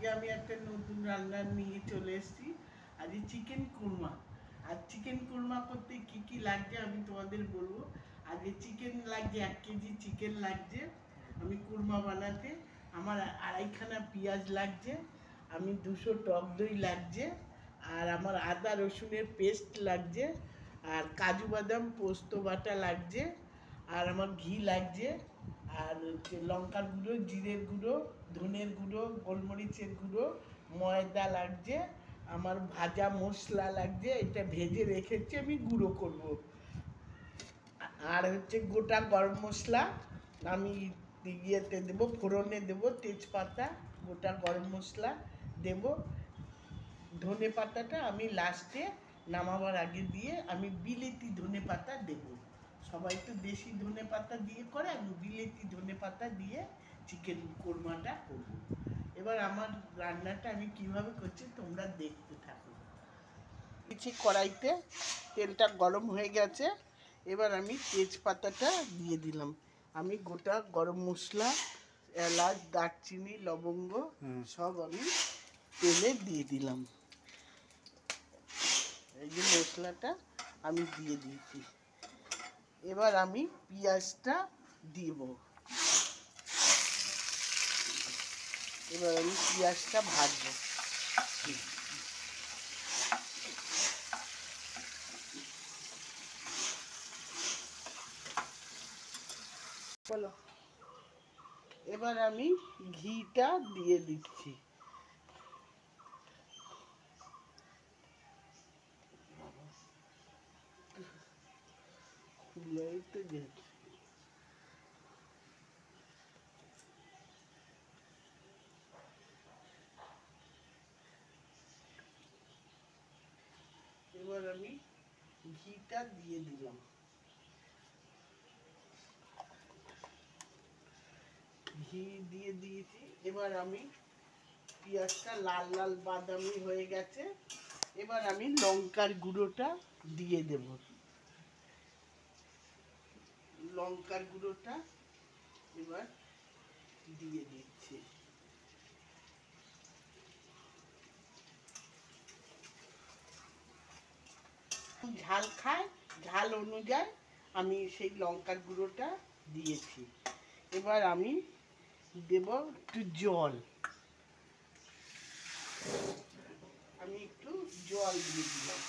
আজকে আমি একটা নতুন রান্না নিয়ে চলে এসেছি। আজকে চিকেন কুরমা। আর চিকেন কুরমা করতে কি কি লাগছে আমি তোমাদের বলবো। আজকে চিকেন লাগছে 1 কেজি চিকেন লাগছে আমি কুরমা বানাতে। আমার আড়াইখানা পেঁয়াজ লাগছে, আমি 200 টক দই লাগছে, আর আমার আদা রসুনের পেস্ট লাগছে, আর কাজু বাদাম পোস্ত বাটা লাগছে, আর আমার ঘি লাগছে, আর হচ্ছে লঙ্কার গুঁড়ো, জিরের গুঁড়ো, ধনের গুঁড়ো, গোলমরিচের গুঁড়ো, ময়দা লাগছে, আমার ভাজা মশলা লাগছে, এটা ভেজে রেখেছি আমি গুঁড়ো করব। আর হচ্ছে গোটা গরম মশলা আমি ইয়েতে দেবো, ফোড়নে দেবো, তেজপাতা, গোটা গরম মশলা দেব, ধনে পাতাটা আমি লাস্টে নামাবার আগে দিয়ে আমি বিলেতি ধনে পাতা দেবো। সবাই তো দেশি ধনে পাতা দিয়ে করে, আমি বিলেতি ধনে পাতা দিয়ে চিকেন কোরমাটা করবো। এবার আমার রান্নাটা আমি কিভাবে করছি তোমরা দেখতে থাকো। দিচ্ছি কড়াইতে, তেলটা গরম হয়ে গেছে, এবার আমি তেজপাতাটা দিয়ে দিলাম। আমি গোটা গরম মশলা, এলাচ, দারচিনি, লবঙ্গ সব আমি তেলে দিয়ে দিলাম। এই যে মশলাটা আমি দিয়ে দিয়েছি। এবার আমি পেঁয়াজটা দিব। এবার আমি পেঁয়াজটা ভাজবো। বলো। এবার আমি ঘিটা দিয়ে দিচ্ছি। এবার আমি ঘিটা দিয়ে দিলাম। ঘি দিয়ে দিয়েছি। এবার আমি পেঁয়াজটা লাল লাল বাদামি হয়ে গেছে, এবার আমি লঙ্কার গুঁড়োটা দিয়ে দেব। লঙ্কার গুঁড়োটা এবার দিয়ে দিচ্ছি। ঝাল খায়, ঝাল অনুযায়ী আমি সেই লঙ্কার গুঁড়োটা দিয়েছি। এবার আমি দেব একটু জল। আমি একটু জল দিয়ে দিলাম।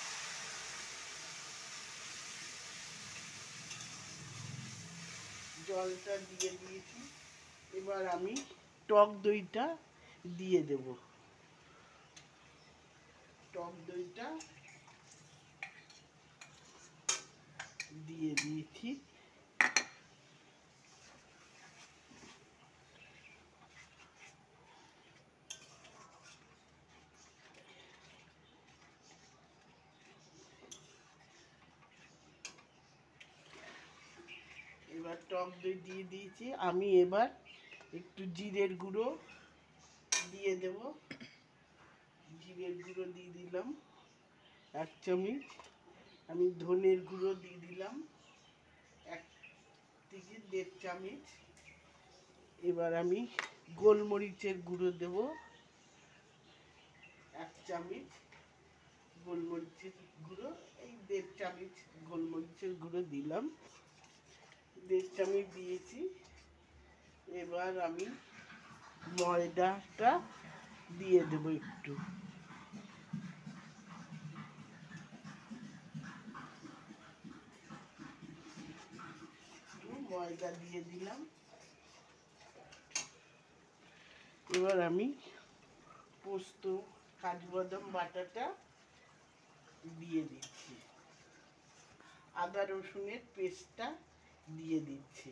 জলটা দিয়ে দিয়েছি। এবার আমি টক দইটা দিয়ে দেব। টক দইটা দিয়ে দিয়েছি। এবার টক দই দিয়ে দিয়েছি। আমি এবার একটু জিরের গুঁড়ো দিয়ে দেব। জিরের গুঁড়ো দিয়ে দিলাম 1 চামচ। আমি ধনের গুঁড়ো দিয়ে দিলাম 1 থেকে 1.5 চামচ। এবার আমি গোলমরিচের গুঁড়ো দেব 1 চামচ। গোলমরিচের গুঁড়ো এই 1.5 চামচ গোলমরিচের গুঁড়ো দিলাম, 1.5 চামচ দিয়েছি। এবার আমি ময়দাটা দিয়ে দেবো একটু। ময়দা দিয়ে দিলাম। এবার আমি পোস্ত কাজু বাদাম বাটাটা দিয়ে দিচ্ছি। আদা রসুনের পেস্টটা দিয়ে দিচ্ছি।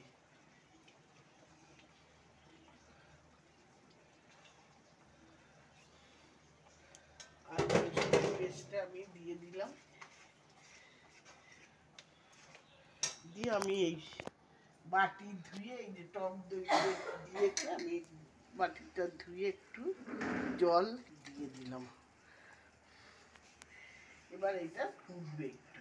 আদা রসুনের পেস্টটা আমি দিয়ে দিলাম। দিয়ে আমি এই বাটি ধুয়ে, এই যে টক দই দিয়েছে, আমি বাটিটা ধুয়ে একটু জল দিয়ে দিলাম। এবার এটা ফুটবে একটু।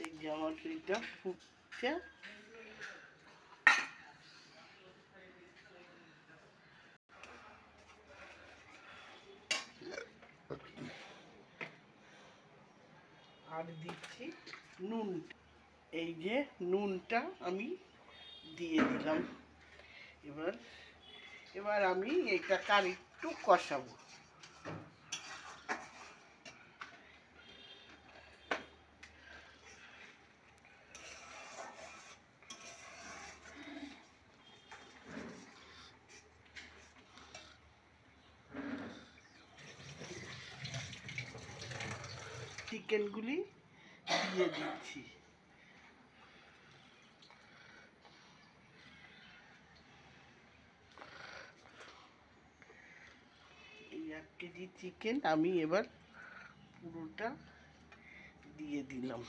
এই যে আমার এটা দিচ্ছে। আর দিচ্ছি নুন। এই যে নুনটা আমি দিয়ে দিলাম। এবার আমি এটাকে আর একটু কষাবো। চিকেনগুলি দিয়ে দিচ্ছি। এই 1 কেজি চিকেন আমি এবার পুরোটা দিয়ে দিলাম।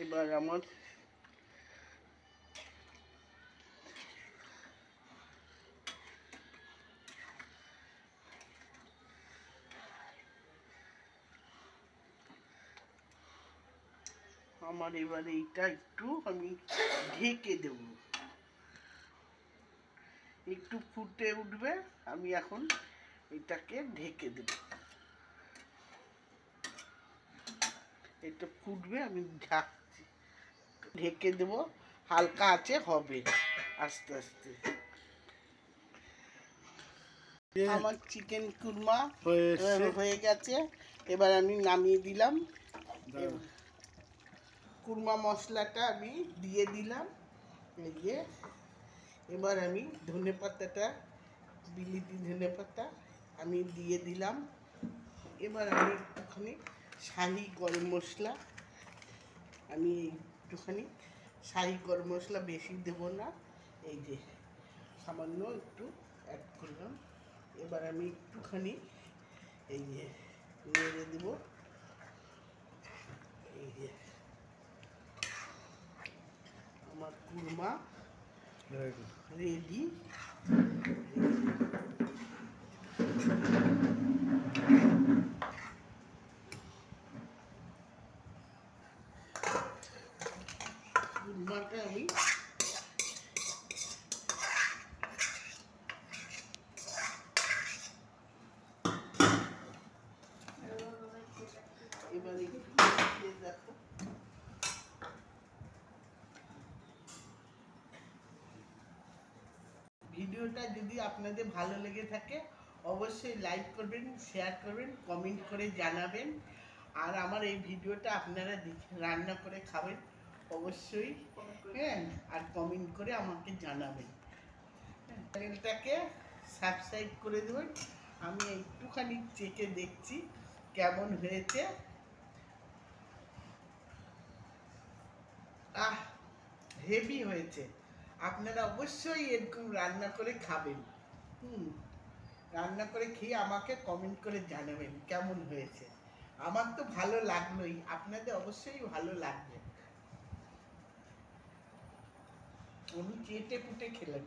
এবার আমার এবার এইটা একটু আমি ঢেকে দেব। একটু ফুটে উঠবে, আমি এখন এটাকে ঢেকে দেব। এটা ফুটবে, আমি ঢেকে দেব। হালকা আছে হবে আস্তে আস্তে। আমার চিকেন কুরমা হয়ে গেছে। এবার আমি নামিয়ে দিলাম। কুরমা মশলাটা আমি দিয়ে দিলাম। এই যে এবার আমি ধনেপাতাটা, বিলিতি ধনেপাতা আমি দিয়ে দিলাম। এবার আমি একটুখানি শাহি গরম মশলা, বেশি দেব না, এই যে সামান্য একটু অ্যাড করলাম। এবার আমি একটুখানি এই যে নেড়ে দেব। এই যে আমার কুরমা রেডি। কুরমাটা আমি এবার একটু দেখো। ভিডিওটা যদি আপনাদের ভালো লেগে থাকে অবশ্যই লাইক করবেন, শেয়ার করবেন, কমেন্ট করে জানাবেন। আর আমার এই ভিডিওটা আপনারা রান্না করে খাবেন অবশ্যই, হ্যাঁ, আর কমেন্ট করে আমাকে জানাবেন। চ্যানেলটাকে সাবস্ক্রাইব করে দেবেন। আমি একটুখানি চেখে দেখছি কেমন হয়েছে। হেভি হয়েছে। আপনারা অবশ্যই এরকম রান্না করে খাবেন। রান্না করে খেয়ে আমাকে কমেন্ট করে জানাবেন কেমন হয়েছে। আমার তো ভালো লাগলোই, আপনাদের অবশ্যই ভালো লাগবে। আমি চেটে পুটে খেলাম।